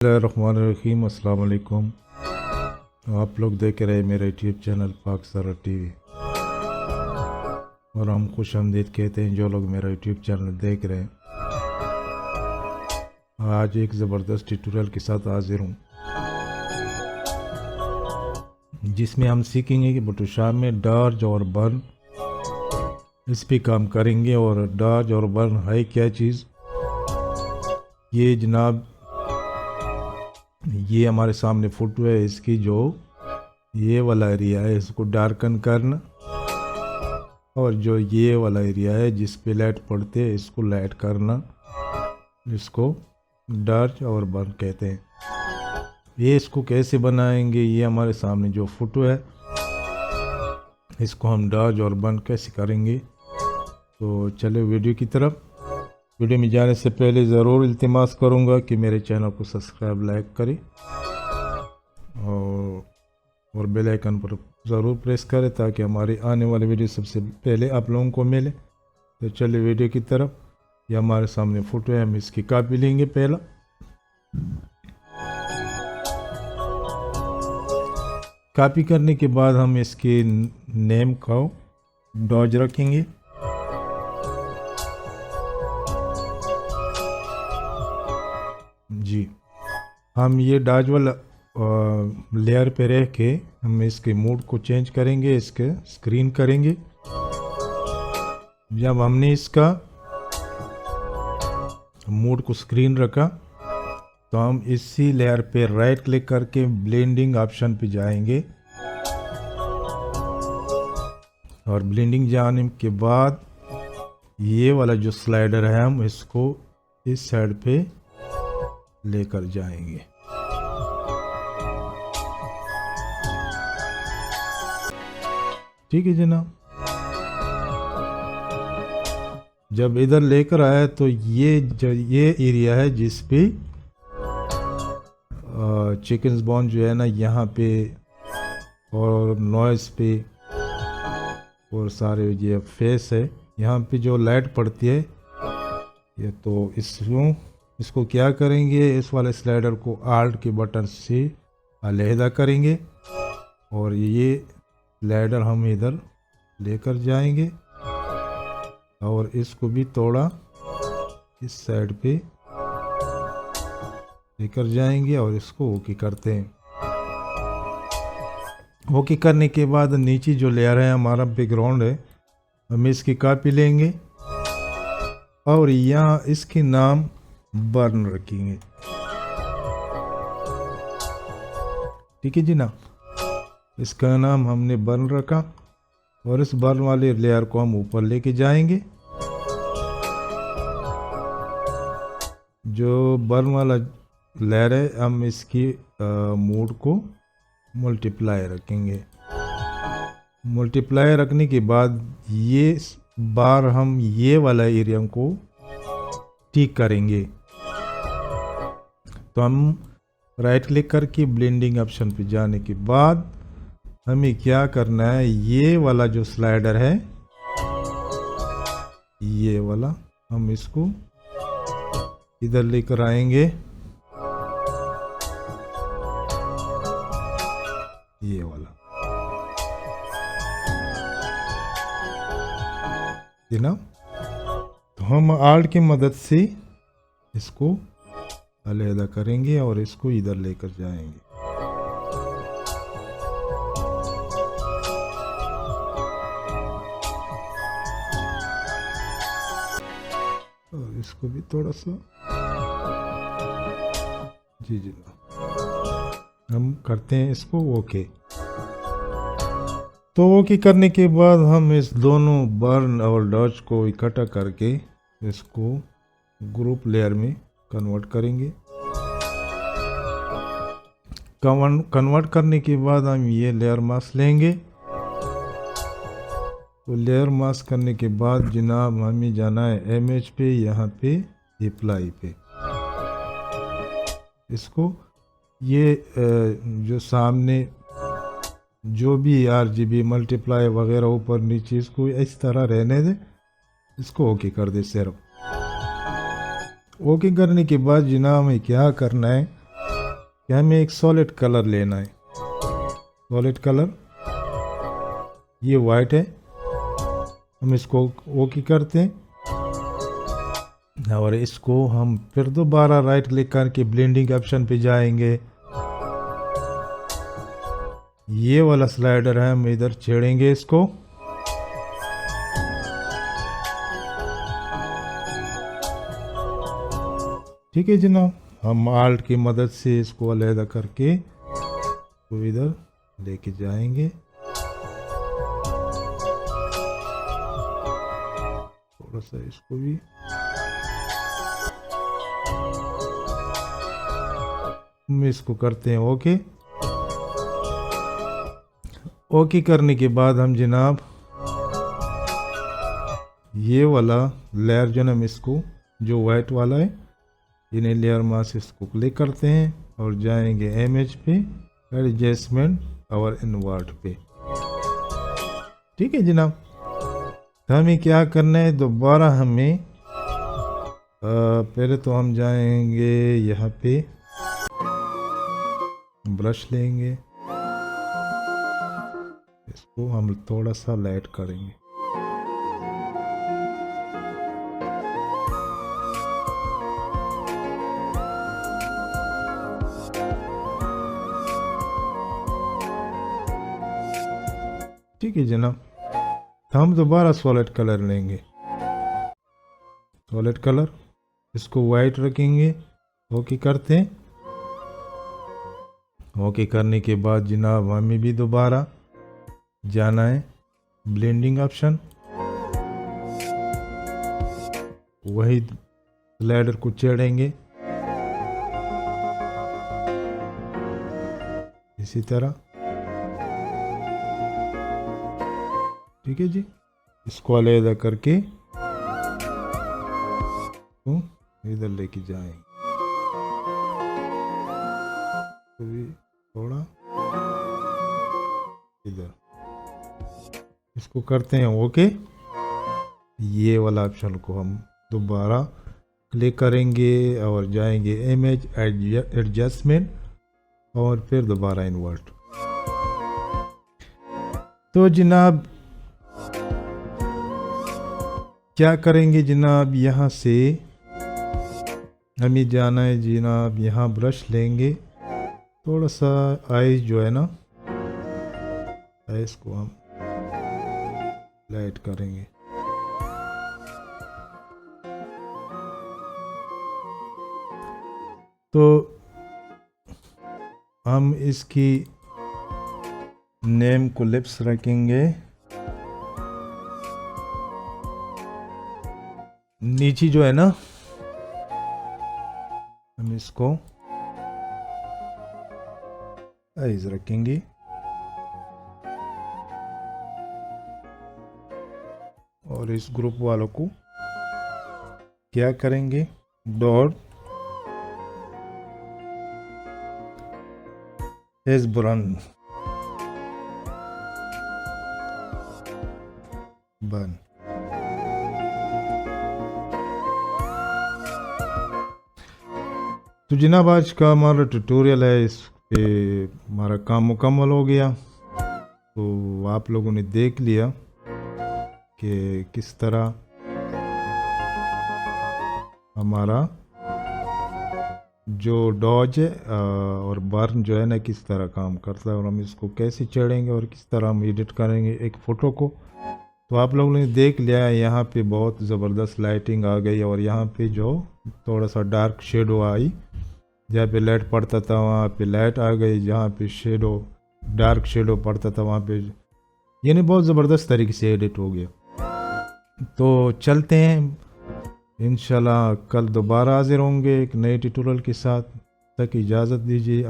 बिस्मिल्लाहिर्रहमानिर्रहीम। अस्सलाम वालेकुम। आप लोग देख रहे हैं मेरा यूट्यूब चैनल पाक सरा टीवी और हम खुश आमदीद कहते हैं जो लोग मेरा यूट्यूब चैनल देख रहे हैं। आज एक ज़बरदस्त ट्यूटोरियल के साथ हाजिर हूँ जिसमें हम सीखेंगे कि फोटोशॉप में डार्ज और बर्न इस पे काम करेंगे। और डार्ज और बर्न है क्या चीज़, ये जनाब ये हमारे सामने फोटो है। इसकी जो ये वाला एरिया है इसको डार्कन करना और जो ये वाला एरिया है जिस पे लाइट पड़ते है इसको लाइट करना, इसको डार्क और बर्न कहते हैं। ये इसको कैसे बनाएंगे, ये हमारे सामने जो फोटो है इसको हम डार्क और बर्न कैसे करेंगे। तो चले वीडियो की तरफ। वीडियो में जाने से पहले ज़रूर इल्तिमास करूँगा कि मेरे चैनल को सब्सक्राइब लाइक करें और बेल आइकन पर ज़रूर प्रेस करें ताकि हमारे आने वाले वीडियो सबसे पहले आप लोगों को मिले। तो चलिए वीडियो की तरफ। ये हमारे सामने फ़ोटो है, हम इसकी कॉपी लेंगे। पहला कॉपी करने के बाद हम इसके नेम का डॉज रखेंगे। जी हम ये डॉज वाला लेयर पे रह के हम इसके मोड को चेंज करेंगे, इसके स्क्रीन करेंगे। जब हमने इसका मोड को स्क्रीन रखा तो हम इसी लेयर पे राइट क्लिक करके ब्लेंडिंग ऑप्शन पे जाएंगे और ब्लेंडिंग जाने के बाद ये वाला जो स्लाइडर है हम इसको इस साइड पे लेकर जाएंगे। ठीक है जनाब। जब इधर लेकर आया तो ये एरिया है जिस पे चिकन्स बोन जो है ना यहाँ पे और नॉइस पे और सारे ये फेस है यहाँ पे जो लाइट पड़ती है ये, तो इसको क्या करेंगे, इस वाले स्लाइडर को आल्ट के बटन से अलहदा करेंगे और ये स्लाइडर हम इधर लेकर जाएंगे और इसको भी थोड़ा इस साइड पे लेकर जाएंगे और इसको ओके करते हैं। ओके करने के बाद नीचे जो लेयर है हमारा बैकग्राउंड है, हम इसकी कॉपी लेंगे और यहाँ इसके नाम बर्न रखेंगे। ठीक है जी ना, इसका नाम हमने बर्न रखा और इस बर्न वाले लेयर को हम ऊपर लेके जाएंगे। जो बर्न वाला लेयर है हम इसकी मोड को मल्टीप्लाई रखेंगे। मल्टीप्लाई रखने के बाद ये बार हम ये वाला एरिया को ठीक करेंगे। तो हम राइट क्लिक करके ब्लेंडिंग ऑप्शन पे जाने के बाद हमें क्या करना है, ये वाला जो स्लाइडर है ये वाला हम इसको इधर लेकर आएंगे। ये वाला ये ना, तो हम आल्ट की मदद से इसको अलहदा करेंगे और इसको इधर लेकर जाएंगे। और इसको भी थोड़ा सा जी हम करते हैं इसको ओके। तो ओके करने के बाद हम इस दोनों बर्न और डॉज को इकट्ठा करके इसको ग्रुप लेयर में कन्वर्ट करेंगे। कन्वर्ट करने के बाद हम ये लेयर मास्क लेंगे। तो लेयर मास्क करने के बाद जनाब हमें जाना है इमेज पे, यहाँ पे अप्लाई पे। इसको ये जो सामने जो भी RGB मल्टीप्लाई वगैरह ऊपर नीचे इसको इस तरह रहने दे, इसको ओके कर दे सिर्फ। ओके करने के बाद जनाब हमें क्या करना है, कि हमें एक सॉलिड कलर लेना है। सॉलिड कलर ये वाइट है, हम इसको ओके करते हैं और इसको हम फिर दोबारा राइट क्लिक करके ब्लेंडिंग ऑप्शन पे जाएंगे। ये वाला स्लाइडर है, हम इधर छेड़ेंगे इसको। ठीक है जनाब, हम आल्ट की मदद से इसको अलहदा करके तो इधर लेके जाएंगे। थोड़ा सा इसको भी हम इसको करते हैं ओके। ओके करने के बाद हम जनाब ये वाला लेयर जो ना, हम इसको जो वाइट वाला है इन्हें लेयर मास्क इसको क्लिक करते हैं और जाएंगे इमेज पे, एडजस्टमेंट और इनवर्ट पे। ठीक है जनाब, तो हमें क्या करना है, दोबारा हमें पहले तो हम जाएंगे यहाँ पे, ब्रश लेंगे, इसको हम थोड़ा सा लाइट करेंगे। ठीक है जनाब, तो हम दोबारा सॉलिड कलर लेंगे। सॉलिड कलर इसको वाइट रखेंगे, ओके करते हैं। ओके करने के बाद जनाब हमें भी दोबारा जाना है ब्लेंडिंग ऑप्शन, वही स्लाइडर को छेड़ेंगे इसी तरह। ठीक है जी, इसको अलहदा करके तो इधर लेके जाएंगे, थोड़ा इधर इसको करते हैं ओके। ये वाला ऑप्शन को हम दोबारा क्लिक करेंगे और जाएंगे इमेज एडजस्टमेंट और फिर दोबारा इन्वर्ट। तो जनाब क्या करेंगे जनाब, यहाँ से हमें जाना है जनाब, यहाँ ब्रश लेंगे, थोड़ा सा आइज जो है ना, आइज को हम लाइट करेंगे। तो हम इसकी नेम को लिप्स रखेंगे, नीचे जो है ना हम इसको आइज रखेंगे और इस ग्रुप वालों को क्या करेंगे, डॉट हेज़ब्रन बन। तो जनाब आज का हमारा ट्यूटोरियल है, इस पे हमारा काम मुकम्मल हो गया। तो आप लोगों ने देख लिया कि किस तरह हमारा जो डॉज है और बर्न जो है ना किस तरह काम करता है और हम इसको कैसे चढ़ेंगे और किस तरह हम एडिट करेंगे एक फ़ोटो को। तो आप लोगों ने देख लिया, यहाँ पे बहुत ज़बरदस्त लाइटिंग आ गई और यहाँ पे जो थोड़ा सा डार्क शेडो आई, जहाँ पे लाइट पड़ता था वहाँ पे लाइट आ गई, जहाँ पे शेडो डार्क शेडो पड़ता था वहाँ पे, यानी बहुत ज़बरदस्त तरीके से एडिट हो गया। तो चलते हैं, इंशाल्लाह कल दोबारा हाजिर होंगे एक नए ट्यूटोरियल के साथ। तक इजाज़त दीजिए।